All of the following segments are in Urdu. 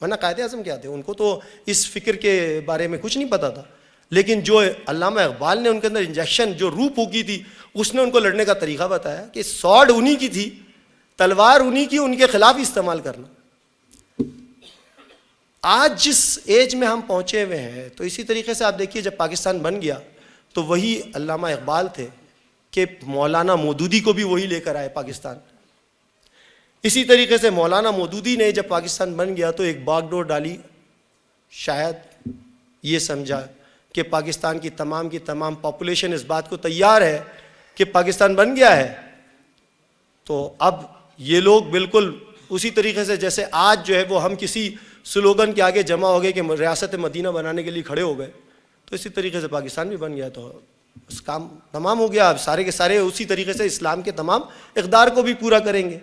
ورنہ قائد اعظم کیا تھے؟ ان کو تو اس فکر کے بارے میں کچھ نہیں پتا تھا. لیکن جو علامہ اقبال نے ان کے اندر انجیکشن، جو روح پھونکی تھی، اس نے ان کو لڑنے کا طریقہ بتایا کہ سوڈ انہی کی تھی، تلوار انہی کی، ان کے خلاف ہی استعمال کرنا. آج جس ایج میں ہم پہنچے ہوئے ہیں، تو اسی طریقے سے آپ دیکھیے جب پاکستان بن گیا تو وہی علامہ اقبال تھے کہ مولانا مودودی کو بھی وہی لے کر آئے پاکستان. اسی طریقے سے مولانا مودودی نے جب پاکستان بن گیا تو ایک باغ ڈور ڈالی، شاید یہ سمجھا کہ پاکستان کی تمام پاپولیشن اس بات کو تیار ہے کہ پاکستان بن گیا ہے، تو اب یہ لوگ بالکل اسی طریقے سے جیسے آج جو ہے وہ ہم کسی سلوگن کے آگے جمع ہو گئے کہ ریاست مدینہ بنانے کے لیے کھڑے ہو گئے، تو اسی طریقے سے پاکستان بھی بن گیا، تو اس کام تمام ہو گیا. اب سارے کے سارے اسی طریقے سے اسلام کے تمام اقدار کو بھی پورا کریں گے.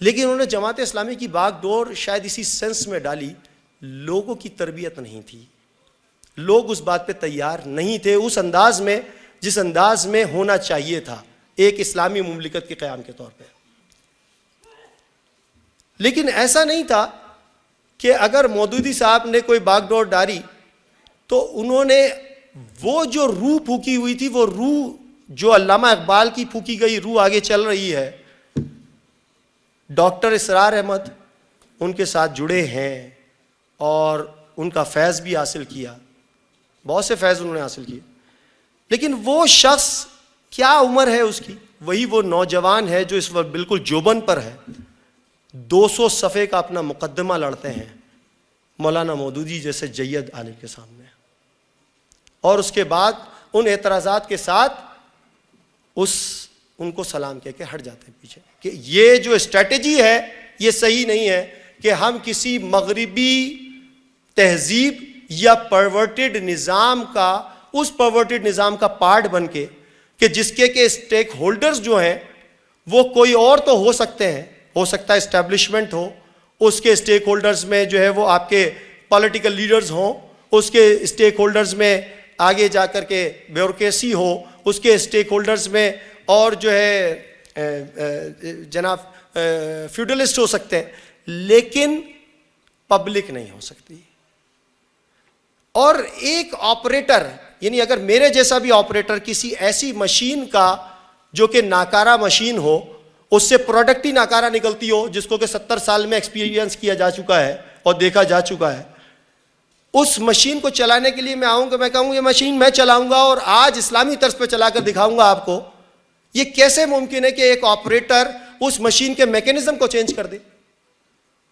لیکن انہوں نے جماعت اسلامی کی باغ ڈور شاید اسی سینس میں ڈالی، لوگوں کی تربیت نہیں تھی، لوگ اس بات پہ تیار نہیں تھے اس انداز میں جس انداز میں ہونا چاہیے تھا ایک اسلامی مملکت کے قیام کے طور پہ. لیکن ایسا نہیں تھا کہ اگر مودودی صاحب نے کوئی باغ ڈور ڈاری تو انہوں نے وہ جو روح پھونکی ہوئی تھی، وہ روح جو علامہ اقبال کی پھونکی گئی روح آگے چل رہی ہے. ڈاکٹر اسرار احمد ان کے ساتھ جڑے ہیں اور ان کا فیض بھی حاصل کیا، بہت سے فیض انہوں نے حاصل کیے. لیکن وہ شخص کیا عمر ہے اس کی؟ وہی وہ نوجوان ہے جو اس وقت بالکل جوبن پر ہے، 200 صفحے کا اپنا مقدمہ لڑتے ہیں مولانا مودودی جیسے جید عالم کے سامنے، اور اس کے بعد ان اعتراضات کے ساتھ ان کو سلام کہہ کے ہٹ جاتے ہیں پیچھے کہ یہ جو اسٹریٹجی ہے یہ صحیح نہیں ہے کہ ہم کسی مغربی تہذیب یا پرورٹڈ نظام کا، اس پرورٹڈ نظام کا پارٹ بن کے کہ جس کے اسٹیک ہولڈرز جو ہیں وہ کوئی اور تو ہو سکتے ہیں، ہو سکتا ہے اسٹیبلشمنٹ ہو، اس کے اسٹیک ہولڈرز میں جو ہے وہ آپ کے پولیٹیکل لیڈرز ہوں، اس کے اسٹیک ہولڈرز میں آگے جا کر کے بیوروکریسی ہو، اس کے اسٹیک ہولڈرز میں اور جو ہے جناب فیوڈلسٹ ہو سکتے ہیں، لیکن پبلک نہیں ہو سکتی. اور ایک آپریٹر، یعنی اگر میرے جیسا بھی آپریٹر کسی ایسی مشین کا جو کہ ناکارہ مشین ہو، اس سے پروڈکٹ ہی ناکارہ نکلتی ہو، جس کو کہ 70 سال میں ایکسپیرینس کیا جا چکا ہے اور دیکھا جا چکا ہے، اس مشین کو چلانے کے لیے میں آؤں گا، میں کہوں یہ مشین میں چلاؤں گا اور آج اسلامی طرز پہ چلا کر دکھاؤں گا آپ کو. یہ کیسے ممکن ہے کہ ایک آپریٹر اس مشین کے میکینزم کو چینج کر دے؟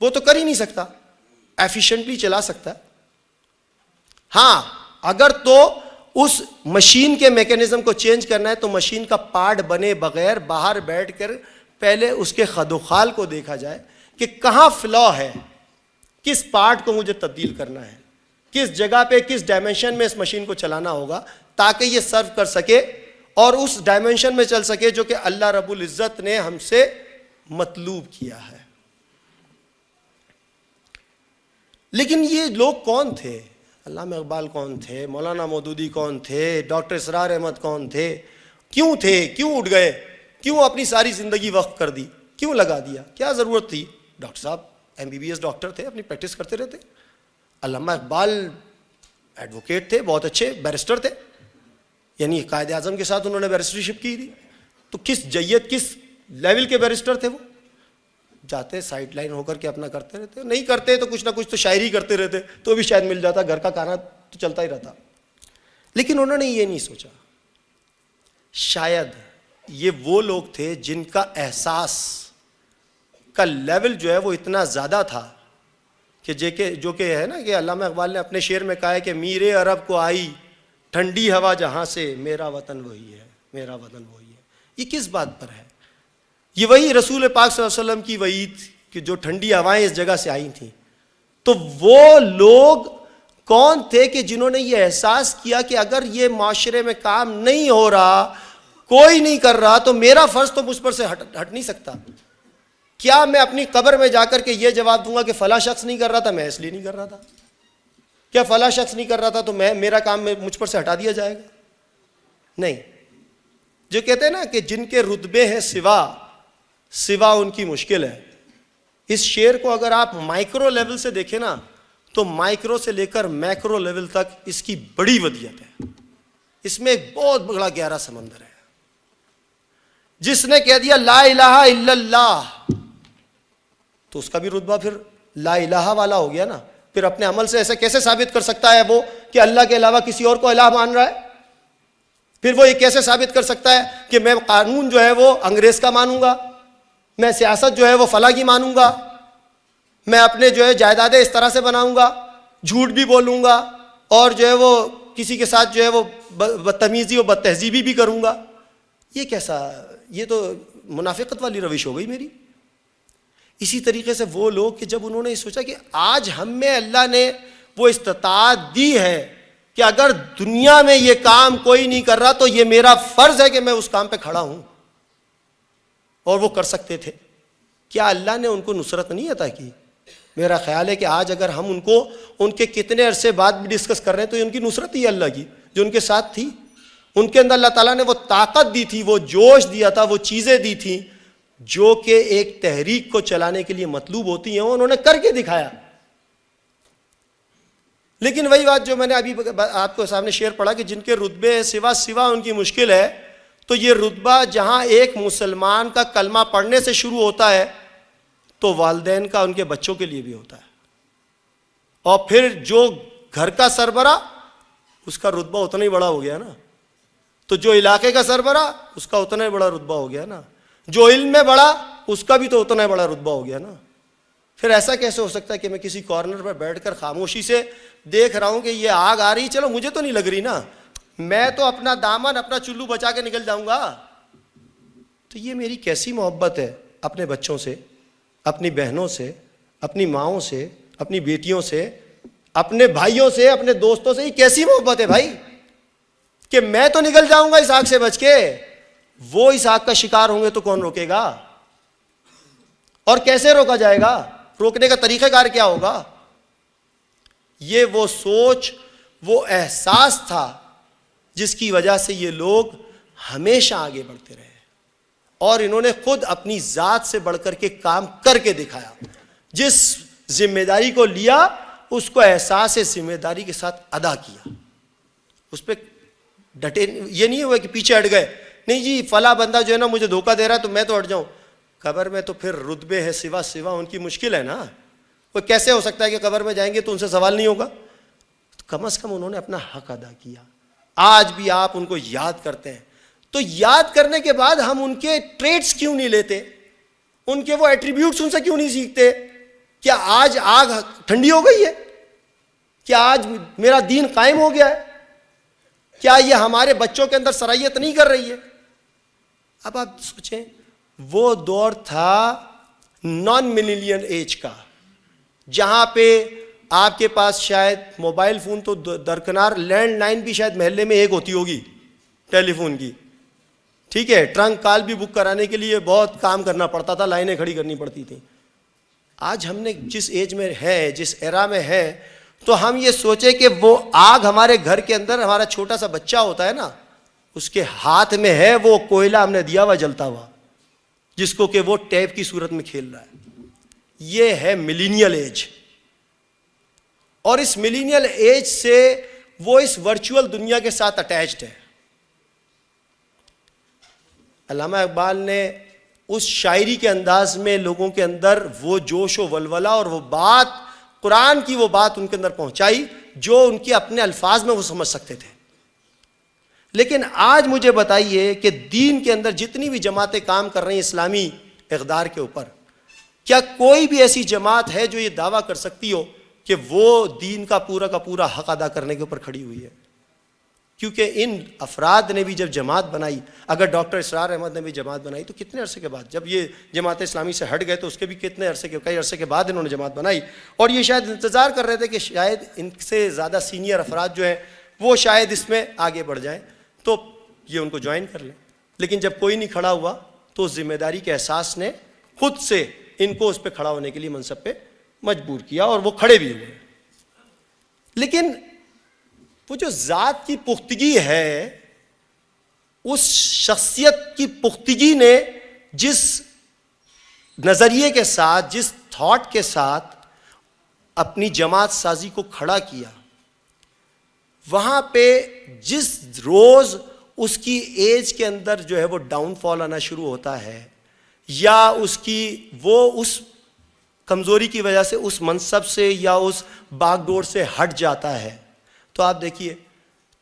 وہ تو کر ہی نہیں سکتا. ایفیشینٹلی چلا سکتا ہے ہاں، اگر تو اس مشین کے میکینزم کو چینج کرنا ہے تو مشین کا پارٹ بنے بغیر باہر بیٹھ کر پہلے اس کے خد و خال کو دیکھا جائے کہ کہاں فلا ہے، کس پارٹ کو مجھے تبدیل کرنا ہے، کس جگہ پہ کس ڈائمنشن میں اس مشین کو چلانا ہوگا تاکہ یہ سرو کر سکے اور اس ڈائمنشن میں چل سکے جو کہ اللہ رب العزت نے ہم سے مطلوب کیا ہے. لیکن یہ لوگ کون تھے؟ علامہ اقبال کون تھے؟ مولانا مودودی کون تھے؟ ڈاکٹر اسرار احمد کون تھے؟ کیوں تھے؟ کیوں اٹھ گئے؟ کیوں اپنی ساری زندگی وقف کر دی؟ کیوں لگا دیا؟ کیا ضرورت تھی؟ ڈاکٹر صاحب MBBS ڈاکٹر تھے، اپنی پریکٹس کرتے رہتے. علامہ اقبال ایڈوکیٹ تھے، بہت اچھے بیرسٹر تھے، یعنی قائد اعظم کے ساتھ انہوں نے بیرسٹرشپ کی تھی. تو کس جیت، کس لیول کے بیرسٹر تھے وہ؟ جاتے سائڈ لائن ہو کر کے اپنا کرتے رہتے، نہیں کرتے تو کچھ نہ کچھ تو شاعری کرتے رہتے تو بھی شاید مل جاتا، گھر کا کھانا تو چلتا ہی رہتا. لیکن انہوں نے یہ نہیں سوچا. شاید یہ وہ لوگ تھے جن کا احساس کا لیول جو ہے وہ اتنا زیادہ تھا کہ جو کہ ہے نا کہ علامہ اقبال نے اپنے شعر میں کہا ہے کہ میرے عرب کو آئی ٹھنڈی ہوا جہاں سے، میرا وطن وہی ہے، میرا وطن وہی ہے. یہ کس بات پر ہے؟ یہ وہی رسول پاک صلی اللہ علیہ وسلم کی وعید کہ جو ٹھنڈی ہوائیں اس جگہ سے آئی تھیں. تو وہ لوگ کون تھے کہ جنہوں نے یہ احساس کیا کہ اگر یہ معاشرے میں کام نہیں ہو رہا، کوئی نہیں کر رہا، تو میرا فرض تو مجھ پر سے ہٹ نہیں سکتا. کیا میں اپنی قبر میں جا کر کے یہ جواب دوں گا کہ فلاں شخص نہیں کر رہا تھا، میں اس لیے نہیں کر رہا تھا؟ کیا فلاں شخص نہیں کر رہا تھا تو میرا کام مجھ پر سے ہٹا دیا جائے گا؟ نہیں. جو کہتے ہیں نا کہ جن کے رتبے ہیں سوا ان کی مشکل ہے، اس شعر کو اگر آپ مائکرو لیول سے دیکھیں نا تو مائکرو سے لے کر میکرو لیول تک اس کی بڑی ودیت ہے. اس میں ایک بہت بڑا گہرا سمندر ہے. جس نے کہہ دیا لا الہ الا اللہ تو اس کا بھی رتبہ پھر لا الہ والا ہو گیا نا. پھر اپنے عمل سے ایسے کیسے ثابت کر سکتا ہے وہ کہ اللہ کے علاوہ کسی اور کو الہ مان رہا ہے؟ پھر وہ یہ کیسے ثابت کر سکتا ہے کہ میں قانون جو ہے وہ انگریز کا مانوں گا، میں سیاست جو ہے وہ فلاں کی مانوں گا، میں اپنے جو ہے جائیدادیں اس طرح سے بناؤں گا، جھوٹ بھی بولوں گا، اور جو ہے وہ کسی کے ساتھ جو ہے وہ بدتمیزی و بد تہذیبی بھی کروں گا؟ یہ کیسا، یہ تو منافقت والی روش ہو گئی میری. اسی طریقے سے وہ لوگ کہ جب انہوں نے سوچا کہ آج ہم میں اللہ نے وہ استطاعت دی ہے کہ اگر دنیا میں یہ کام کوئی نہیں کر رہا تو یہ میرا فرض ہے کہ میں اس کام پہ کھڑا ہوں، اور وہ کر سکتے تھے، کیا اللہ نے ان کو نصرت نہیں عطا کی؟ میرا خیال ہے کہ آج اگر ہم ان کو ان کے کتنے عرصے بعد بھی ڈسکس کر رہے ہیں تو یہ ان کی نصرت ہی ہے اللہ کی جو ان کے ساتھ تھی. ان کے اندر اللہ تعالیٰ نے وہ طاقت دی تھی، وہ جوش دیا تھا، وہ چیزیں دی تھیں جو کہ ایک تحریک کو چلانے کے لیے مطلوب ہوتی ہیں، انہوں نے کر کے دکھایا. لیکن وہی بات جو میں نے ابھی آپ کو سامنے شعر پڑھا کہ جن کے رتبے سوا ان کی مشکل ہے، تو یہ رتبہ جہاں ایک مسلمان کا کلمہ پڑھنے سے شروع ہوتا ہے تو والدین کا ان کے بچوں کے لیے بھی ہوتا ہے، اور پھر جو گھر کا سربراہ اس کا رتبہ اتنا ہی بڑا ہو گیا نا، تو جو علاقے کا سربراہ اس کا اتنا ہی بڑا رتبہ ہو گیا نا، جو علم میں بڑا اس کا بھی تو اتنا ہی بڑا رتبہ ہو گیا نا. پھر ایسا کیسے ہو سکتا ہے کہ میں کسی کارنر پر بیٹھ کر خاموشی سے دیکھ رہا ہوں کہ یہ آگ آ رہی، چلو مجھے تو نہیں لگ رہی نا، میں تو اپنا دامن اپنا چلو بچا کے نکل جاؤں گا. تو یہ میری کیسی محبت ہے اپنے بچوں سے، اپنی بہنوں سے، اپنی ماؤں سے، اپنی بیٹیوں سے، اپنے بھائیوں سے، اپنے دوستوں سے. یہ کیسی محبت ہے بھائی کہ میں تو نکل جاؤں گا اس آگ سے بچ کے، وہ اس آگ کا شکار ہوں گے تو کون روکے گا؟ اور کیسے روکا جائے گا؟ روکنے کا طریقہ کار کیا ہوگا؟ یہ وہ سوچ، وہ احساس تھا جس کی وجہ سے یہ لوگ ہمیشہ آگے بڑھتے رہے، اور انہوں نے خود اپنی ذات سے بڑھ کر کے کام کر کے دکھایا. جس ذمہ داری کو لیا اس کو احساس ذمہ داری کے ساتھ ادا کیا، اس پہ ڈٹے. یہ نہیں ہوا کہ پیچھے ہٹ گئے، نہیں جی فلاں بندہ جو ہے نا مجھے دھوکہ دے رہا ہے تو میں تو ہٹ جاؤں. قبر میں تو پھر رتبے ہے سوا ان کی مشکل ہے نا. وہ کیسے ہو سکتا ہے کہ قبر میں جائیں گے تو ان سے سوال نہیں ہوگا؟ تو کم از کم انہوں نے اپنا حق ادا کیا. آج بھی آپ ان کو یاد کرتے ہیں، تو یاد کرنے کے بعد ہم ان کے ٹریٹس کیوں نہیں لیتے، ان کے وہ ایٹریبیوٹس ان سے کیوں نہیں سیکھتے؟ کیا آج آگ ٹھنڈی ہو گئی ہے؟ کیا آج میرا دین قائم ہو گیا ہے؟ کیا یہ ہمارے بچوں کے اندر صلاحیت نہیں کر رہی ہے؟ اب آپ سوچیں، وہ دور تھا نان ملینین ایج کا، جہاں پہ آپ کے پاس شاید موبائل فون تو درکنار، لینڈ لائن بھی شاید محلے میں ایک ہوتی ہوگی ٹیلی فون کی، ٹھیک ہے، ٹرنک کال بھی بک کرانے کے لیے بہت کام کرنا پڑتا تھا، لائنیں کھڑی کرنی پڑتی تھیں. آج ہم نے جس ایج میں ہے، جس ایرا میں ہے، تو ہم یہ سوچے کہ وہ آگ ہمارے گھر کے اندر ہمارا چھوٹا سا بچہ ہوتا ہے نا، اس کے ہاتھ میں ہے وہ کوئلہ ہم نے دیا ہوا جلتا ہوا، جس کو کہ وہ ٹیپ کی صورت میں کھیل رہا ہے. یہ ہے ملینیل ایج، اور اس ملینیل ایج سے وہ اس ورچوئل دنیا کے ساتھ اٹیچڈ ہے. علامہ اقبال نے اس شاعری کے انداز میں لوگوں کے اندر وہ جوش و ولولہ اور وہ بات، قرآن کی وہ بات ان کے اندر پہنچائی جو ان کے اپنے الفاظ میں وہ سمجھ سکتے تھے. لیکن آج مجھے بتائیے کہ دین کے اندر جتنی بھی جماعتیں کام کر رہی ہیں اسلامی اقدار کے اوپر، کیا کوئی بھی ایسی جماعت ہے جو یہ دعویٰ کر سکتی ہو کہ وہ دین کا پورا حق ادا کرنے کے اوپر کھڑی ہوئی ہے؟ کیونکہ ان افراد نے بھی جب جماعت بنائی، اگر ڈاکٹر اسرار احمد نے بھی جماعت بنائی تو کتنے عرصے کے بعد، جب یہ جماعت اسلامی سے ہٹ گئے تو اس کے بھی کئی عرصے کے بعد انہوں نے جماعت بنائی، اور یہ شاید انتظار کر رہے تھے کہ شاید ان سے زیادہ سینئر افراد جو ہیں وہ شاید اس میں آگے بڑھ جائیں تو یہ ان کو جوائن کر لیں. لیکن جب کوئی نہیں کھڑا ہوا تو ذمہ داری کے احساس نے خود سے ان کو اس پہ کھڑا ہونے کے لیے منصب پہ مجبور کیا، اور وہ کھڑے بھی ہوئے. لیکن وہ جو ذات کی پختگی ہے، اس شخصیت کی پختگی نے جس نظریے کے ساتھ، جس تھاٹ کے ساتھ اپنی جماعت سازی کو کھڑا کیا، وہاں پہ جس روز اس کی ایج کے اندر جو ہے وہ ڈاؤن فال آنا شروع ہوتا ہے، یا اس کی وہ اس کمزوری کی وجہ سے اس منصب سے یا اس باغ ڈور سے ہٹ جاتا ہے، تو آپ دیکھیے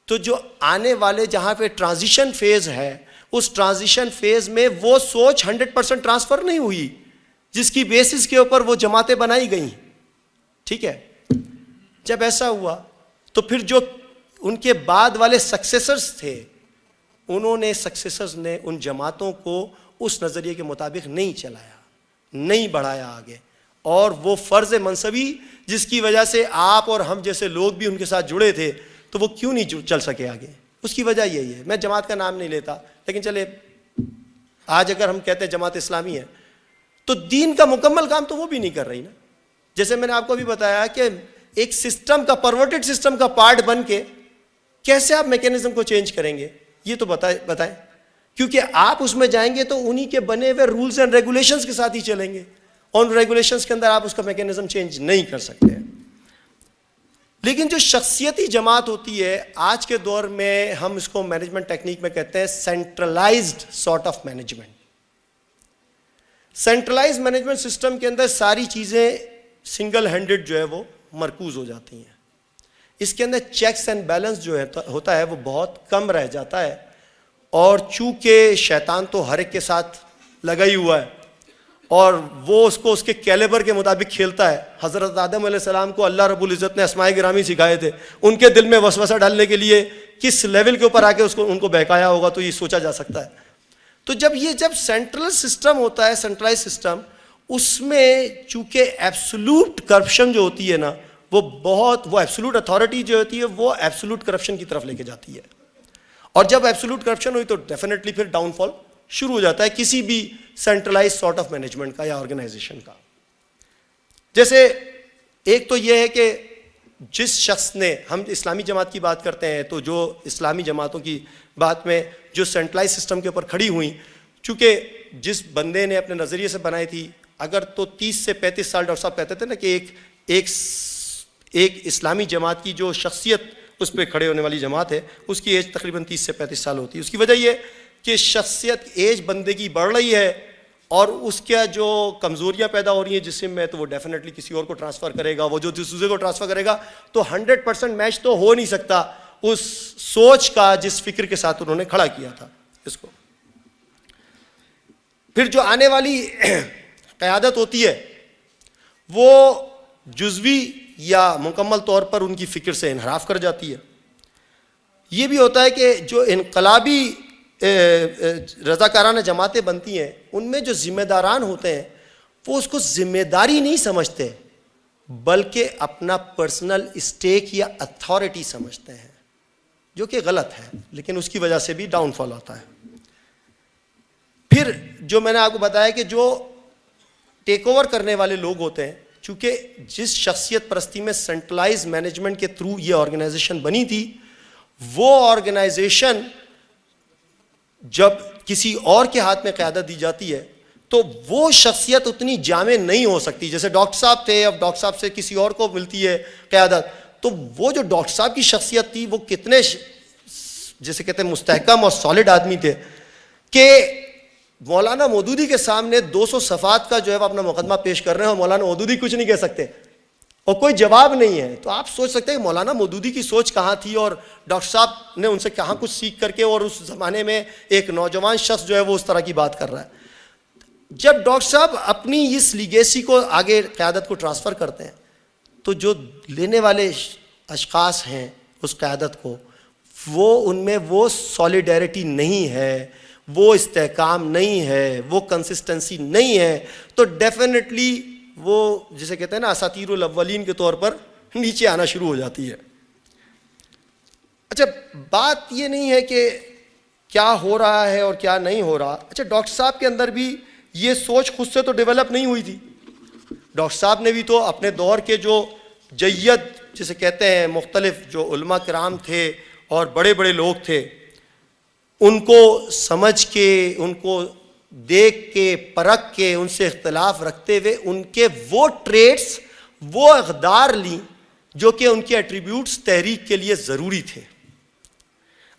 تو جو آنے والے جہاں پہ ٹرانزیشن فیز ہے، اس ٹرانزیشن فیز میں وہ سوچ 100% ٹرانسفر نہیں ہوئی جس کی بیسس کے اوپر وہ جماعتیں بنائی گئیں. ٹھیک ہے، جب ایسا ہوا تو پھر جو ان کے بعد والے سکسیسرز تھے، سکسیسرز نے ان جماعتوں کو اس نظریے کے مطابق نہیں چلایا، نہیں بڑھایا آگے، اور وہ فرض منصبی جس کی وجہ سے آپ اور ہم جیسے لوگ بھی ان کے ساتھ جڑے تھے تو وہ کیوں نہیں چل سکے آگے. اس کی وجہ یہی ہے. میں جماعت کا نام نہیں لیتا، لیکن چلے آج اگر ہم کہتے ہیں جماعت اسلامی ہے تو دین کا مکمل کام تو وہ بھی نہیں کر رہی نا. جیسے میں نے آپ کو بھی بتایا کہ ایک سسٹم کا، پرورٹڈ سسٹم کا پارٹ بن کے کیسے آپ میکینزم کو چینج کریں گے، یہ تو بتائیں. کیونکہ آپ اس میں جائیں گے تو انہی کے بنے ہوئے رولز اینڈ ریگولیشنز کے ساتھ ہی چلیں گے، اور ان ریگولیشنز کے اندر آپ اس کا میکینزم چینج نہیں کر سکتے. لیکن جو شخصیتی جماعت ہوتی ہے آج کے دور میں، ہم اس کو مینجمنٹ ٹیکنیک میں کہتے ہیں centralised sort of management. Centralise management system کے اندر ساری چیزیں سنگل ہینڈڈ جو ہے وہ مرکوز ہو جاتی ہیں. اس کے اندر چیکس اینڈ بیلنس جو ہوتا ہے وہ بہت کم رہ جاتا ہے، اور چونکہ شیطان تو ہر ایک کے ساتھ لگا ہی ہوا ہے اور وہ اس کو اس کے کیلیبر کے مطابق کھیلتا ہے. حضرت آدم علیہ السلام کو اللہ رب العزت نے اسماء گرامی سکھائے تھے، ان کے دل میں وسوسہ ڈالنے کے لیے کس لیول کے اوپر آ کے ان کو بہکایا ہوگا تو یہ سوچا جا سکتا ہے. تو جب سینٹرل سسٹم ہوتا ہے، سینٹرلائز سسٹم، اس میں چونکہ ایبسولوٹ کرپشن جو ہوتی ہے نا، وہ ایبسولوٹ اتھارٹی جو ہوتی ہے وہ ایبسولوٹ کرپشن کی طرف لے کے جاتی ہے. اور جب ایبسولوٹ کرپشن ہوئی تو ڈیفینیٹلی پھر ڈاؤن فال شروع ہو جاتا ہے کسی بھی سینٹرلائز سارٹ آف مینجمنٹ کا یا آرگنائزیشن کا. جیسے ایک تو یہ ہے کہ جس شخص نے، ہم اسلامی جماعت کی بات کرتے ہیں تو جو اسلامی جماعتوں کی بات میں جو سینٹرلائز سسٹم کے اوپر کھڑی ہوئیں، چونکہ جس بندے نے اپنے نظریے سے بنائی تھی، اگر تو 30 سے 35 سال ڈاکٹر صاحب کہتے تھے نا کہ ایک اسلامی جماعت کی جو شخصیت اس پہ کھڑے ہونے والی جماعت ہے اس کی ایج تقریباً 30 سے 35 سال ہوتی ہے. اس کی وجہ یہ کہ شخصیت، ایج بندے کی بڑھ رہی ہے اور اس کا جو کمزوریاں پیدا ہو رہی ہیں جسم میں، تو وہ ڈیفینیٹلی کسی اور کو ٹرانسفر کرے گا. وہ جو دوسرے کو ٹرانسفر کرے گا تو 100% میچ تو ہو نہیں سکتا اس سوچ کا جس فکر کے ساتھ انہوں نے کھڑا کیا تھا اس کو. پھر جو آنے والی قیادت ہوتی ہے وہ جزوی یا مکمل طور پر ان کی فکر سے انحراف کر جاتی ہے. یہ بھی ہوتا ہے کہ جو انقلابی رضاکارانہ جماعتیں بنتی ہیں ان میں جو ذمہ داران ہوتے ہیں وہ اس کو ذمہ داری نہیں سمجھتے بلکہ اپنا پرسنل اسٹیک یا اتھارٹی سمجھتے ہیں، جو کہ غلط ہے، لیکن اس کی وجہ سے بھی ڈاؤن فال ہوتا ہے. پھر جو میں نے آپ کو بتایا کہ جو ٹیک اوور کرنے والے لوگ ہوتے ہیں، چونکہ جس شخصیت پرستی میں سینٹرلائز مینجمنٹ کے تھرو یہ آرگنائزیشن بنی تھی، وہ آرگنائزیشن جب کسی اور کے ہاتھ میں قیادت دی جاتی ہے تو وہ شخصیت اتنی جامع نہیں ہو سکتی. جیسے ڈاکٹر صاحب تھے، اب ڈاکٹر صاحب سے کسی اور کو ملتی ہے قیادت، تو وہ جو ڈاکٹر صاحب کی شخصیت تھی وہ کتنے جیسے کہتے ہیں مستحکم اور سالڈ آدمی تھے کہ مولانا مودودی کے سامنے 200 صفحات کا جو ہے وہ اپنا مقدمہ پیش کر رہے ہیں اور مولانا مودودی کچھ نہیں کہہ سکتے اور کوئی جواب نہیں ہے. تو آپ سوچ سکتے ہیں کہ مولانا مودودی کی سوچ کہاں تھی اور ڈاکٹر صاحب نے ان سے کہاں کچھ سیکھ کر کے، اور اس زمانے میں ایک نوجوان شخص جو ہے وہ اس طرح کی بات کر رہا ہے. جب ڈاکٹر صاحب اپنی اس لیگیسی کو آگے قیادت کو ٹرانسفر کرتے ہیں تو جو لینے والے اشخاص ہیں اس قیادت کو، وہ ان میں وہ سولیڈیرٹی نہیں ہے، وہ استحکام نہیں ہے، وہ کنسسٹنسی نہیں ہے، تو ڈیفینیٹلی وہ جسے کہتے ہیں نا اساطیر الاولین کے طور پر نیچے آنا شروع ہو جاتی ہے. اچھا، بات یہ نہیں ہے کہ کیا ہو رہا ہے اور کیا نہیں ہو رہا. اچھا، ڈاکٹر صاحب کے اندر بھی یہ سوچ خود سے تو ڈیولپ نہیں ہوئی تھی. ڈاکٹر صاحب نے بھی تو اپنے دور کے جو جید جسے کہتے ہیں مختلف جو علماء کرام تھے اور بڑے بڑے لوگ تھے، ان کو سمجھ کے، ان کو دیکھ کے پرکھ کے ان سے اختلاف رکھتے ہوئے ان کے وہ ٹریٹس، وہ اقدار لیں جو کہ ان کے ایٹریبیوٹس تحریک کے لیے ضروری تھے۔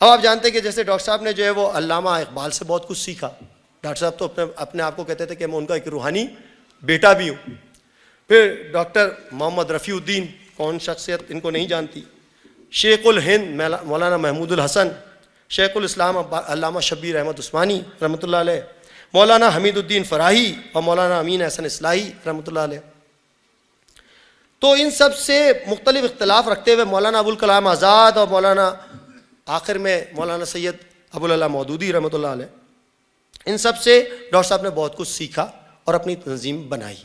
اب آپ جانتے ہیں کہ جیسے ڈاکٹر صاحب نے جو ہے وہ علامہ اقبال سے بہت کچھ سیکھا۔ ڈاکٹر صاحب تو اپنے آپ کو کہتے تھے کہ میں ان کا ایک روحانی بیٹا بھی ہوں۔ پھر ڈاکٹر محمد رفیع الدین، کون شخصیت ان کو نہیں جانتی، شیخ الہند مولانا محمود الحسن، شیخ الاسلام علامہ شبیر احمد عثمانی رحمۃ اللہ علیہ، مولانا حمید الدین فراہی اور مولانا امین احسن اصلاحی رحمۃ اللہ علیہ۔ تو ان سب سے مختلف اختلاف رکھتے ہوئے مولانا ابوالکلام آزاد اور مولانا آخر میں مولانا سید ابوالعلا مودودی رحمۃ اللہ علیہ، ان سب سے ڈاکٹر صاحب نے بہت کچھ سیکھا اور اپنی تنظیم بنائی۔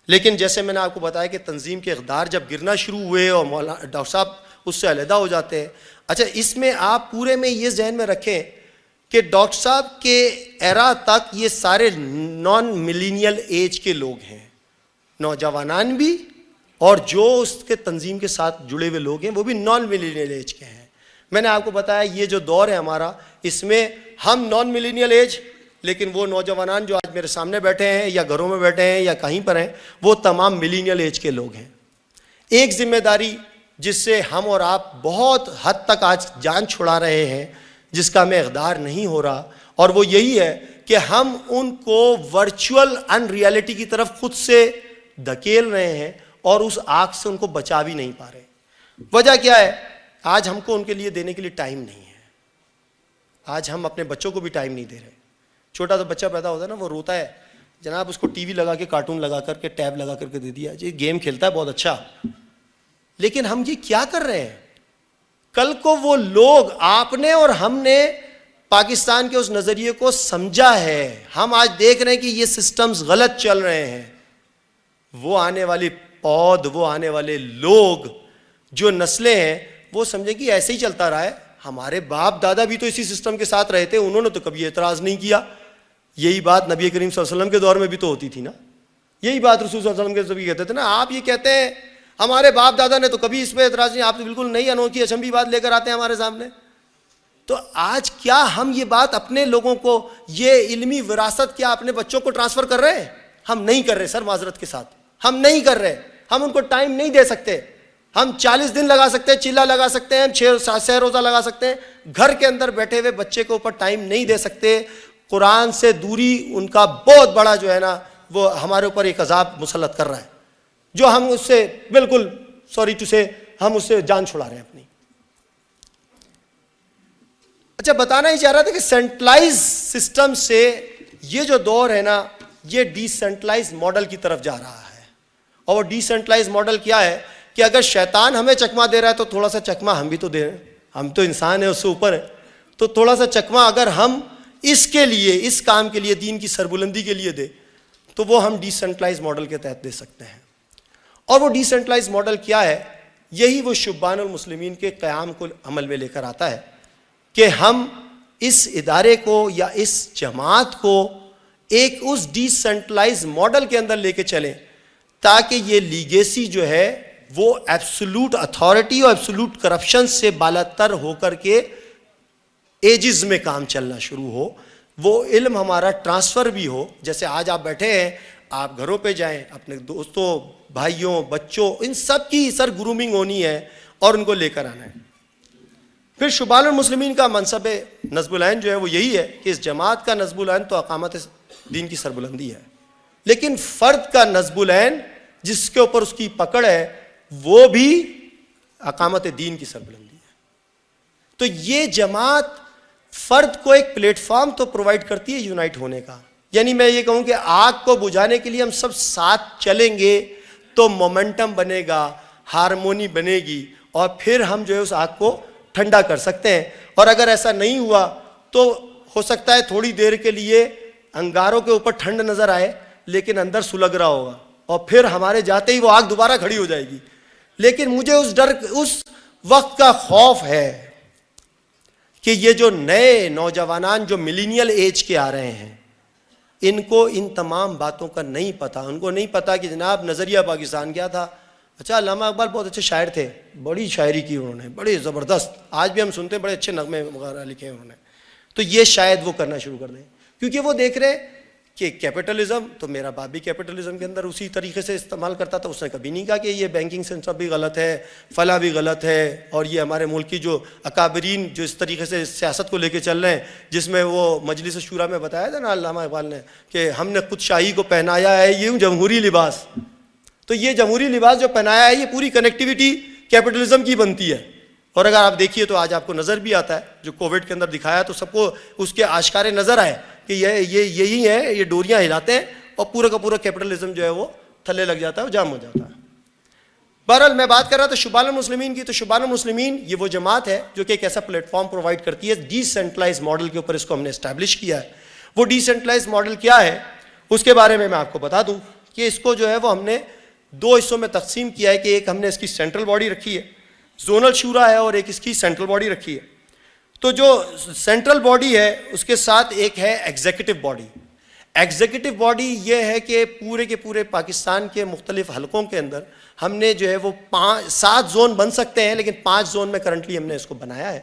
لیکن جیسے میں نے آپ کو بتایا کہ تنظیم کے اقدار جب گرنا شروع ہوئے اور مولانا ڈاکٹر صاحب اس سے علیحدہ ہو جاتے ہیں۔ اچھا، اس میں آپ پورے میں یہ ذہن میں رکھیں کہ ڈاکٹر صاحب کے ایرا تک یہ سارے نان ملینیل ایج کے لوگ ہیں، نوجوانان بھی، اور جو اس کے تنظیم کے ساتھ جڑے ہوئے لوگ ہیں وہ بھی نان ملینیل ایج کے ہیں۔ میں نے آپ کو بتایا یہ جو دور ہے ہمارا، اس میں ہم نان ملینیل ایج، لیکن وہ نوجوانان جو آج میرے سامنے بیٹھے ہیں یا گھروں میں بیٹھے ہیں یا کہیں پر ہیں، وہ تمام ملینیل ایج کے لوگ ہیں۔ ایک ذمہ داری جس سے ہم اور آپ بہت حد تک آج جان چھڑا رہے ہیں، جس کا ہمیں اقدار نہیں ہو رہا، اور وہ یہی ہے کہ ہم ان کو ورچوئل ان ریالٹی کی طرف خود سے دھکیل رہے ہیں اور اس آگ سے ان کو بچا بھی نہیں پا رہے۔ وجہ کیا ہے؟ آج ہم کو ان کے لیے دینے کے لیے ٹائم نہیں ہے۔ آج ہم اپنے بچوں کو بھی ٹائم نہیں دے رہے۔ چھوٹا سا بچہ پیدا ہوتا ہے نا، وہ روتا ہے، جناب اس کو ٹی وی لگا کے، کارٹون لگا کر کے، ٹیب لگا کر کے دے دیا، جی گیم کھیلتا ہے بہت اچھا، لیکن ہم یہ کیا کر رہے ہیں؟ کل کو وہ لوگ، آپ نے اور ہم نے پاکستان کے اس نظریے کو سمجھا ہے، ہم آج دیکھ رہے ہیں کہ یہ سسٹمز غلط چل رہے ہیں، وہ آنے والی پود، وہ آنے والے لوگ، جو نسلیں ہیں، وہ سمجھیں کہ ایسے ہی چلتا رہا ہے۔ ہمارے باپ دادا بھی تو اسی سسٹم کے ساتھ رہے تھے، انہوں نے تو کبھی اعتراض نہیں کیا۔ یہی بات نبی کریم صلی اللہ علیہ وسلم کے دور میں بھی تو ہوتی تھی نا، یہی بات رسول صلی اللہ علیہ وسلم کے سبھی کہتے تھے نا۔ آپ یہ کہتے ہیں ہمارے باپ دادا نے تو کبھی اس پہ اعتراض نہیں، آپ تو بالکل نئی انوکھی اچنبھی بات لے کر آتے ہیں ہمارے سامنے۔ تو آج کیا ہم یہ بات اپنے لوگوں کو، یہ علمی وراثت کیا اپنے بچوں کو ٹرانسفر کر رہے ہیں؟ ہم نہیں کر رہے سر، معذرت کے ساتھ ہم نہیں کر رہے۔ ہم ان کو ٹائم نہیں دے سکتے۔ ہم 40 دن لگا سکتے ہیں، چلا لگا سکتے ہیں، 6 روزہ لگا سکتے ہیں، گھر کے اندر بیٹھے ہوئے بچے کے اوپر ٹائم نہیں دے سکتے۔ قرآن سے دوری ان کا بہت بڑا جو ہے نا، وہ ہمارے اوپر ایک عذاب مسلط کر رہا ہے، جو ہم اس سے بالکل سوری ٹو سے ہم اس سے جان چھڑا رہے ہیں اپنی۔ اچھا، بتانا ہی چاہ رہا تھا کہ سینٹرلائز سسٹم سے یہ جو دور ہے نا، یہ ڈی سینٹرلائز ماڈل کی طرف جا رہا ہے۔ اور وہ ڈی سینٹرلائز ماڈل کیا ہے کہ اگر شیطان ہمیں چکما دے رہا ہے تو تھوڑا سا چکما ہم بھی تو دے رہے ہیں، ہم تو انسان ہیں، اس سے اوپر ہے، تو تھوڑا سا چکما اگر ہم اس کے لیے، اس کام کے لیے، دین کی سربلندی کے لیے دے، تو وہ ہم ڈی سینٹرلائز ماڈل کے تحت دے سکتے ہیں۔ اور وہ ڈی سینٹرلائز ماڈل کیا ہے؟ یہی وہ شبان المسلمین کے قیام کو عمل میں لے کر آتا ہے کہ ہم اس ادارے کو یا اس جماعت کو ایک اس ڈی سینٹرلائز ماڈل کے اندر لے کے چلیں، تاکہ یہ لیگیسی جو ہے وہ ایبسولوٹ اتھارٹی اور ایبسولوٹ کرپشن سے بالاتر ہو کر کے ایجز میں کام چلنا شروع ہو، وہ علم ہمارا ٹرانسفر بھی ہو۔ جیسے آج آپ بیٹھے ہیں، آپ گھروں پہ جائیں، اپنے دوستوں، بھائیوں، بچوں، ان سب کی سر گرومنگ ہونی ہے اور ان کو لے کر آنا ہے۔ پھر شبان المسلمین کا منصب نصب العین جو ہے وہ یہی ہے کہ اس جماعت کا نصب العین تو اقامت دین کی سربلندی ہے، لیکن فرد کا نصب العین جس کے اوپر اس کی پکڑ ہے وہ بھی اقامت دین کی سربلندی ہے۔ تو یہ جماعت فرد کو ایک پلیٹ فارم تو پرووائڈ کرتی ہے یونائٹ ہونے کا۔ یعنی میں یہ کہوں کہ آگ کو بجھانے کے لیے ہم سب ساتھ چلیں گے تو مومنٹم بنے گا، ہارمونی بنے گی، اور پھر ہم جو ہے اس آگ کو ٹھنڈا کر سکتے ہیں۔ اور اگر ایسا نہیں ہوا تو ہو سکتا ہے تھوڑی دیر کے لیے انگاروں کے اوپر ٹھنڈ نظر آئے، لیکن اندر سلگ رہا ہوگا، اور پھر ہمارے جاتے ہی وہ آگ دوبارہ کھڑی ہو جائے گی۔ لیکن مجھے اس وقت کا خوف ہے کہ یہ جو نئے نوجوانان جو ملینیل ایج کے آ رہے ہیں، ان کو ان تمام باتوں کا نہیں پتہ۔ ان کو نہیں پتہ کہ جناب نظریہ پاکستان کیا تھا۔ اچھا، علامہ اقبال بہت اچھے شاعر تھے، بڑی شاعری کی انہوں نے، بڑی زبردست، آج بھی ہم سنتے ہیں، بڑے اچھے نغمے وغیرہ لکھے انہوں نے۔ تو یہ شاید وہ کرنا شروع کر دیں۔ کیونکہ وہ دیکھ رہے ہیں کہ کیپٹلزم تو میرا باپ بھی کیپٹلزم کے اندر اسی طریقے سے استعمال کرتا تھا. اس نے کبھی نہیں کہا کہ یہ بینکنگ سسٹم بھی غلط ہے, فلاں بھی غلط ہے, اور یہ ہمارے ملک کی جو اکابرین جو اس طریقے سے سیاست کو لے کے چل رہے ہیں, جس میں وہ مجلس شورا میں بتایا تھا نا علامہ اقبال نے کہ ہم نے خود شاہی کو پہنایا ہے یہ جمہوری لباس. تو یہ جمہوری لباس جو پہنایا ہے یہ پوری کنیکٹیوٹی کیپٹلزم کی بنتی ہے. اور اگر آپ دیکھیے تو آج آپ کو نظر بھی آتا ہے, جو کووڈ کے اندر دکھایا تو سب کو اس کے آشکار نظر آئے کہ یہی ہے, یہ ڈوریاں ہلاتے ہیں اور پورا کا پورا کیپٹلزم جو ہے وہ تھلے لگ جاتا ہے, وہ جام ہو جاتا ہے. بہرحال میں بات کر رہا تھا شبان المسلمین کی. تو شبان المسلمین یہ وہ جماعت ہے جو کہ ایک ایسا پلیٹ فارم پرووائڈ کرتی ہے, ڈی سینٹرلائز ماڈل کے اوپر اس کو ہم نے اسٹیبلش کیا ہے. وہ ڈی سینٹرلائز ماڈل کیا ہے اس کے بارے میں آپ کو بتا دوں کہ اس کو جو ہے وہ ہم نے 2 حصوں میں تقسیم کیا ہے. کہ ایک ہم نے اس کی سینٹرل باڈی رکھی ہے, زونل شورا ہے, اور ایک اس کی سینٹرل باڈی رکھی ہے. تو جو سینٹرل باڈی ہے اس کے ساتھ ایک ہے ایگزیکٹو باڈی. ایگزیکٹو باڈی یہ ہے کہ پورے کے پورے پاکستان کے مختلف حلقوں کے اندر ہم نے جو ہے وہ 7 زون بن سکتے ہیں, لیکن 5 زون میں کرنٹلی ہم نے اس کو بنایا ہے.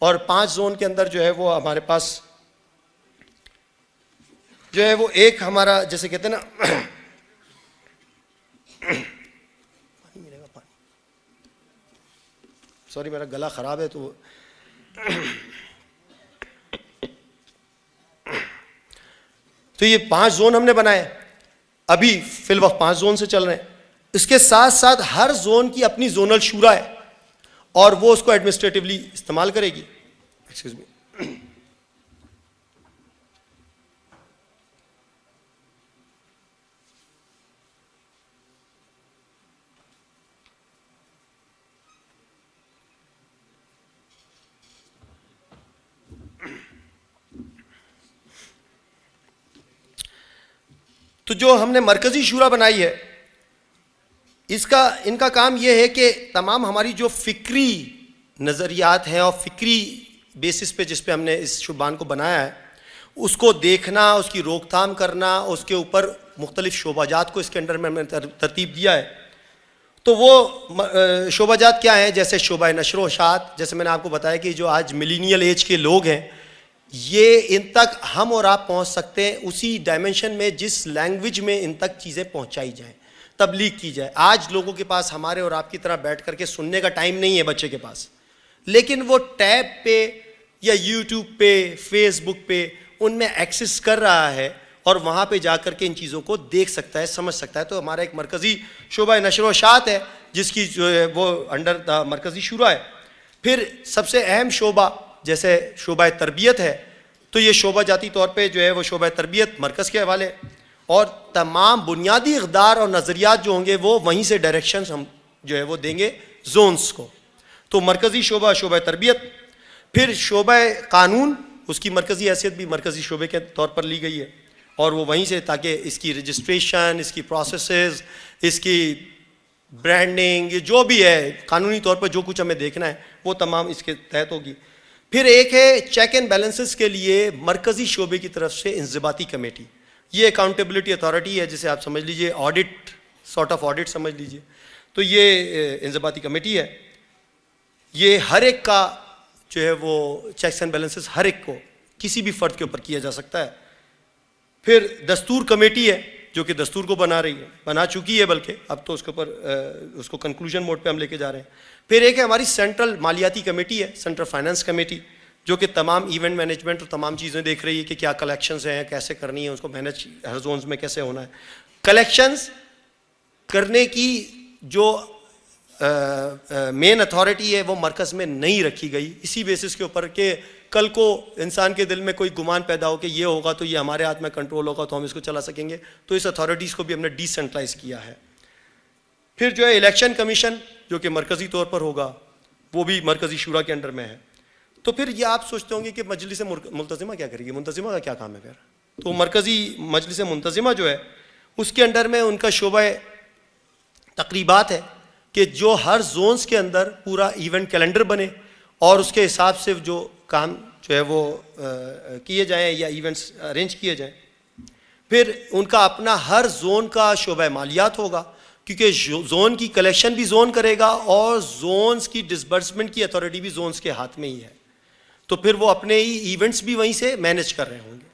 اور 5 زون کے اندر جو ہے وہ ہمارے پاس جو ہے وہ ایک ہمارا جیسے کہتے ہیں نا سوری میرا گلا خراب ہے تو یہ 5 زون ہم نے بنائے, ابھی فی الوقت 5 زون سے چل رہے ہیں. اس کے ساتھ ساتھ ہر زون کی اپنی زونل شورا ہے اور وہ اس کو ایڈمنسٹریٹولی استعمال کرے گی. Excuse me. تو جو ہم نے مرکزی شورا بنائی ہے ان کا کام یہ ہے کہ تمام ہماری جو فکری نظریات ہیں اور فکری بیسس پہ جس پہ ہم نے اس شبان کو بنایا ہے اس کو دیکھنا, اس کی روک تھام کرنا, اس کے اوپر مختلف شعبہ جات کو اس کے اندر میں ہم نے ترتیب دیا ہے. تو وہ شعبہ جات کیا ہیں؟ جیسے شعبہ نشر و اشاعت, جیسے میں نے آپ کو بتایا کہ جو آج ملینیل ایج کے لوگ ہیں یہ ان تک ہم اور آپ پہنچ سکتے ہیں اسی ڈائمنشن میں جس لینگویج میں ان تک چیزیں پہنچائی جائیں, تبلیغ کی جائے. آج لوگوں کے پاس ہمارے اور آپ کی طرح بیٹھ کر کے سننے کا ٹائم نہیں ہے بچے کے پاس, لیکن وہ ٹیب پہ یا یوٹیوب پہ, فیس بک پہ ان میں ایکسس کر رہا ہے اور وہاں پہ جا کر کے ان چیزوں کو دیکھ سکتا ہے, سمجھ سکتا ہے. تو ہمارا ایک مرکزی شعبہ نشر و اشاعت ہے جس کی جو ہے وہ انڈر مرکزی شورا ہے. پھر سب سے اہم شعبہ جیسے شعبہ تربیت ہے, تو یہ شعبہ جاتی طور پہ جو ہے وہ شعبہ تربیت مرکز کے حوالے, اور تمام بنیادی اقدار اور نظریات جو ہوں گے وہ وہیں سے ڈائریکشنز ہم جو ہے وہ دیں گے زونز کو. تو مرکزی شعبہ تربیت. پھر شعبہ قانون, اس کی مرکزی حیثیت بھی مرکزی شعبے کے طور پر لی گئی ہے, اور وہ وہیں سے تاکہ اس کی رجسٹریشن, اس کی پروسیسز, اس کی برانڈنگ, جو بھی ہے قانونی طور پر جو کچھ ہمیں دیکھنا ہے وہ تمام اس کے تحت ہوگی. پھر ایک ہے چیک اینڈ بیلنسز کے لیے مرکزی شعبے کی طرف سے انضباطی کمیٹی. یہ اکاؤنٹیبلٹی اتھارٹی ہے, جسے آپ سمجھ لیجئے آڈٹ, سارٹ آف آڈٹ سمجھ لیجئے. تو یہ انضباطی کمیٹی ہے, یہ ہر ایک کا جو ہے وہ چیکس اینڈ بیلنسز ہر ایک کو کسی بھی فرد کے اوپر کیا جا سکتا ہے. پھر دستور کمیٹی ہے جو کہ دستور کو بنا رہی ہے, بنا چکی ہے, بلکہ اب تو اس کے اوپر اس کو کنکلوژن موڈ پہ ہم لے کے جا رہے ہیں. پھر ایک ہے ہماری سینٹرل مالیاتی کمیٹی ہے, سینٹرل فائنانس کمیٹی, جو کہ تمام ایونٹ مینجمنٹ اور تمام چیزیں دیکھ رہی ہے کہ کیا کلیکشنز ہیں, کیسے کرنی ہے, اس کو مینج ہر زونز میں کیسے ہونا ہے. کلیکشنز کرنے کی جو مین اتھارٹی ہے وہ مرکز میں نہیں رکھی گئی, اسی بیسس کے اوپر کہ کل کو انسان کے دل میں کوئی گمان پیدا ہو کہ یہ ہوگا تو یہ ہمارے ہاتھ میں کنٹرول ہوگا تو ہم اس کو چلا سکیں گے, تو اس اتھارٹیز کو بھی ہم نے ڈی سینٹرلائز کیا ہے. پھر جو ہے الیکشن کمیشن جو کہ مرکزی طور پر ہوگا, وہ بھی مرکزی شورا کے انڈر میں ہے. تو پھر یہ آپ سوچتے ہوں گے کہ مجلس ملتظمہ کیا کرے گی, منتظمہ کا کیا کام ہے پھر؟ تو مرکزی مجلس منتظمہ جو ہے اس کے انڈر میں ان کا شعبہ تقریبات ہے کہ جو ہر زونز کے اندر پورا ایونٹ کیلنڈر بنے اور اس کے حساب سے جو کام جو ہے وہ کیے جائیں یا ایونٹس ارینج کیے جائیں. پھر ان کا اپنا ہر زون کا شعبہ مالیات ہوگا, کیونکہ زون کی کلیکشن بھی زون کرے گا اور زونز کی ڈسبرسمنٹ کی اتھارٹی بھی زونز کے ہاتھ میں ہی ہے, تو پھر وہ اپنے ہی ایونٹس بھی وہیں سے مینیج کر رہے ہوں گے.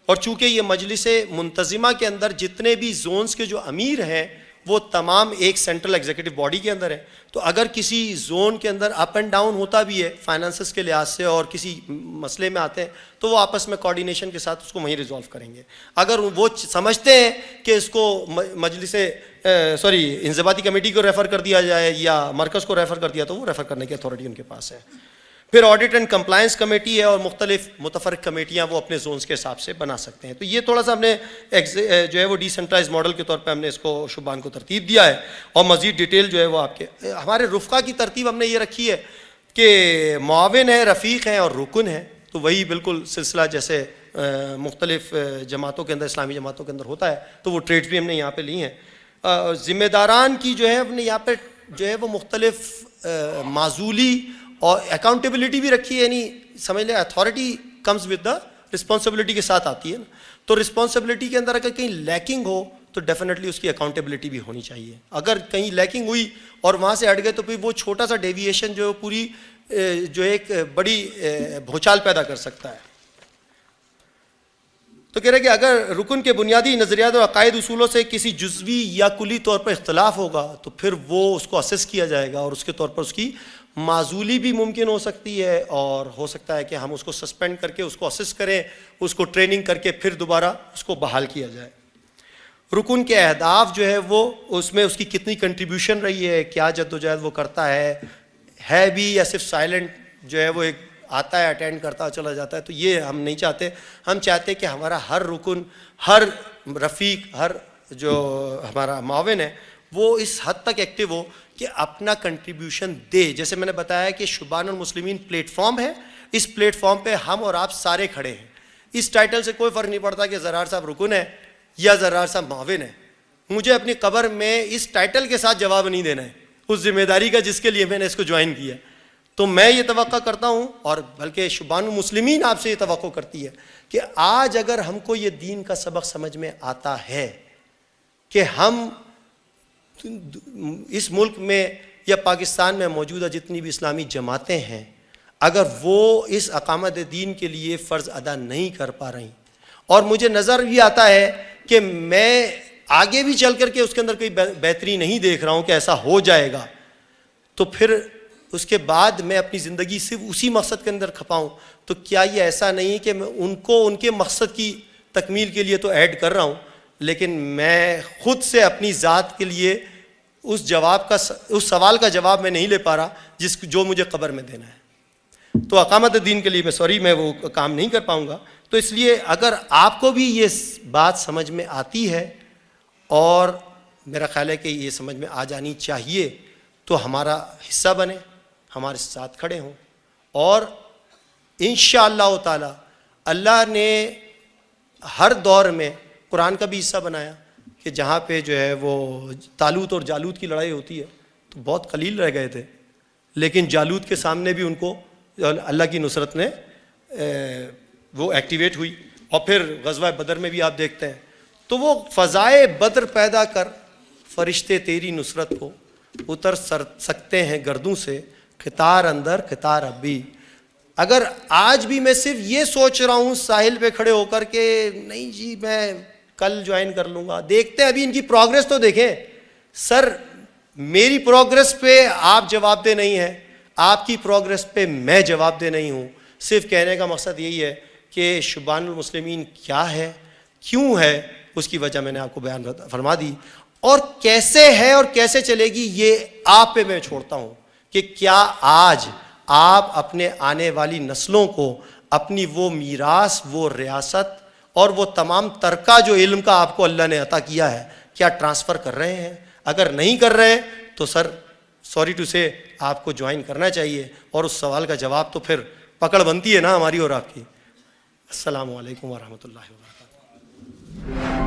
اور چونکہ یہ مجلس منتظمہ کے اندر جتنے بھی زونز کے جو امیر ہیں وہ تمام ایک سینٹرل ایگزیکٹو باڈی کے اندر ہیں، تو اگر کسی زون کے اندر اپ اینڈ ڈاؤن ہوتا بھی ہے فائنانسز کے لحاظ سے اور کسی مسئلے میں آتے ہیں تو وہ آپس میں کوآرڈینیشن کے ساتھ اس کو وہیں ریزالو کریں گے۔ اگر وہ سمجھتے ہیں کہ اس کو مجلس انضباطی کمیٹی کو ریفر کر دیا جائے یا مرکز کو ریفر کر دیا تو وہ ریفر کرنے کی اتھارٹی ان کے پاس ہے۔ پھر آڈٹ اینڈ کمپلائنس کمیٹی ہے اور مختلف متفرق کمیٹیاں وہ اپنے زونز کے حساب سے بنا سکتے ہیں۔ تو یہ تھوڑا سا ہم نے جو ہے وہ ڈیسنٹرائز ماڈل کے طور پہ ہم نے اس کو شبان کو ترتیب دیا ہے، اور مزید ڈیٹیل جو ہے وہ آپ کے ہمارے رفقا کی ترتیب ہم نے یہ رکھی ہے کہ معاون ہے، رفیق ہیں اور رکن ہیں، تو وہی بالکل سلسلہ جیسے مختلف جماعتوں کے اندر اسلامی جماعتوں کے اندر ہوتا ہے تو وہ ٹریڈز بھی ہم نے یہاں پہ لی ہیں۔ ذمہ داران کی جو ہے ہم نے یہاں پہ جو ہے وہ مختلف معزولی اور اکاؤنٹیبلٹی بھی رکھی ہے، یعنی سمجھ لیں authority comes with the responsibility کے ساتھ آتی ہے نا، تو رسپانسبلٹی کے اندر اگر کہیں لیکنگ ہو تو ڈیفینیٹلی اس کی اکاؤنٹیبلٹی بھی ہونی چاہیے۔ اگر کہیں لیکنگ ہوئی اور وہاں سے ہٹ گئے تو پھر وہ چھوٹا سا ڈیویشن جو ہے پوری جو ایک بڑی بھوچال پیدا کر سکتا ہے۔ تو کہہ رہے کہ اگر رکن کے بنیادی نظریات اور عقائد اصولوں سے کسی جزوی یا کلی طور پر اختلاف ہوگا تو پھر وہ اس کو اسیس کیا جائے گا، اور اس کے طور پر اس کی معزولی بھی ممکن ہو سکتی ہے، اور ہو سکتا ہے کہ ہم اس کو سسپینڈ کر کے اس کو اسیس کریں، اس کو ٹریننگ کر کے پھر دوبارہ اس کو بحال کیا جائے۔ رکن کے اہداف جو ہے وہ اس میں اس کی کتنی کنٹریبیوشن رہی ہے، کیا جدوجہد وہ کرتا ہے بھی یا صرف سائلنٹ جو ہے وہ ایک آتا ہے اٹینڈ کرتا چلا جاتا ہے، تو یہ ہم نہیں چاہتے۔ ہم چاہتے کہ ہمارا ہر رکن، ہر رفیق، ہر جو ہمارا معاون ہے وہ اس حد تک ایکٹیو ہو کہ اپنا کنٹریبیوشن دے۔ جیسے میں نے بتایا کہ شبان المسلمین پلیٹ فارم ہے، اس پلیٹ فارم پہ ہم اور آپ سارے کھڑے ہیں۔ اس ٹائٹل سے کوئی فرق نہیں پڑتا کہ زرار صاحب رکن ہے یا زرار صاحب معاون ہے، مجھے اپنی قبر میں اس ٹائٹل کے ساتھ جواب نہیں دینا ہے اس ذمہ داری کا جس کے لیے میں نے اس کو جوائن کیا۔ تو میں یہ توقع کرتا ہوں، اور بلکہ شبان المسلمین آپ سے یہ توقع کرتی ہے کہ آج اگر ہم کو یہ دین کا سبق سمجھ میں آتا ہے کہ ہم اس ملک میں یا پاکستان میں موجودہ جتنی بھی اسلامی جماعتیں ہیں اگر وہ اس اقامت دین کے لیے فرض ادا نہیں کر پا رہی، اور مجھے نظر بھی آتا ہے کہ میں آگے بھی چل کر کے اس کے اندر کوئی بہتری نہیں دیکھ رہا ہوں کہ ایسا ہو جائے گا، تو پھر اس کے بعد میں اپنی زندگی صرف اسی مقصد کے اندر کھپاؤں، تو کیا یہ ایسا نہیں کہ میں ان کو ان کے مقصد کی تکمیل کے لیے تو ایڈ کر رہا ہوں، لیکن میں خود سے اپنی ذات کے لیے اس سوال کا جواب میں نہیں لے پا رہا جو مجھے قبر میں دینا ہے۔ تو اقامت دین کے لیے میں وہ کام نہیں کر پاؤں گا۔ تو اس لیے اگر آپ کو بھی یہ بات سمجھ میں آتی ہے، اور میرا خیال ہے کہ یہ سمجھ میں آ جانی چاہیے، تو ہمارا حصہ بنے، ہمارے ساتھ کھڑے ہوں، اور انشاءاللہ تعالی اللہ نے ہر دور میں قرآن کا بھی حصہ بنایا کہ جہاں پہ جو ہے وہ طالوت اور جالوت کی لڑائی ہوتی ہے تو بہت قلیل رہ گئے تھے، لیکن جالوت کے سامنے بھی ان کو اللہ کی نصرت نے وہ ایکٹیویٹ ہوئی، اور پھر غزوہ بدر میں بھی آپ دیکھتے ہیں تو وہ فضائے بدر پیدا کر فرشتے تیری نصرت کو اتر سکتے ہیں گردوں سے، قطار اندر قطار اب بھی۔ اگر آج بھی میں صرف یہ سوچ رہا ہوں ساحل پہ کھڑے ہو کر کہ نہیں جی میں کل جوائن کر لوں گا، دیکھتے ہیں ابھی ان کی پروگریس تو دیکھیں۔ سر میری پروگریس پہ آپ جواب دہ نہیں ہیں، آپ کی پروگریس پہ میں جواب دہ نہیں ہوں۔ صرف کہنے کا مقصد یہی ہے کہ شبان المسلمین کیا ہے، کیوں ہے، اس کی وجہ میں نے آپ کو بیان فرما دی، اور کیسے ہے اور کیسے چلے گی یہ آپ پہ میں چھوڑتا ہوں کہ کیا آج آپ اپنے آنے والی نسلوں کو اپنی وہ میراث، وہ ریاست اور وہ تمام ترکہ جو علم کا آپ کو اللہ نے عطا کیا ہے کیا ٹرانسفر کر رہے ہیں؟ اگر نہیں کر رہے تو سر سوری ٹو سے آپ کو جوائن کرنا چاہیے، اور اس سوال کا جواب تو پھر پکڑ بنتی ہے نا ہماری اور آپ کی۔ السلام علیکم ورحمۃ اللہ وبرکاتہ۔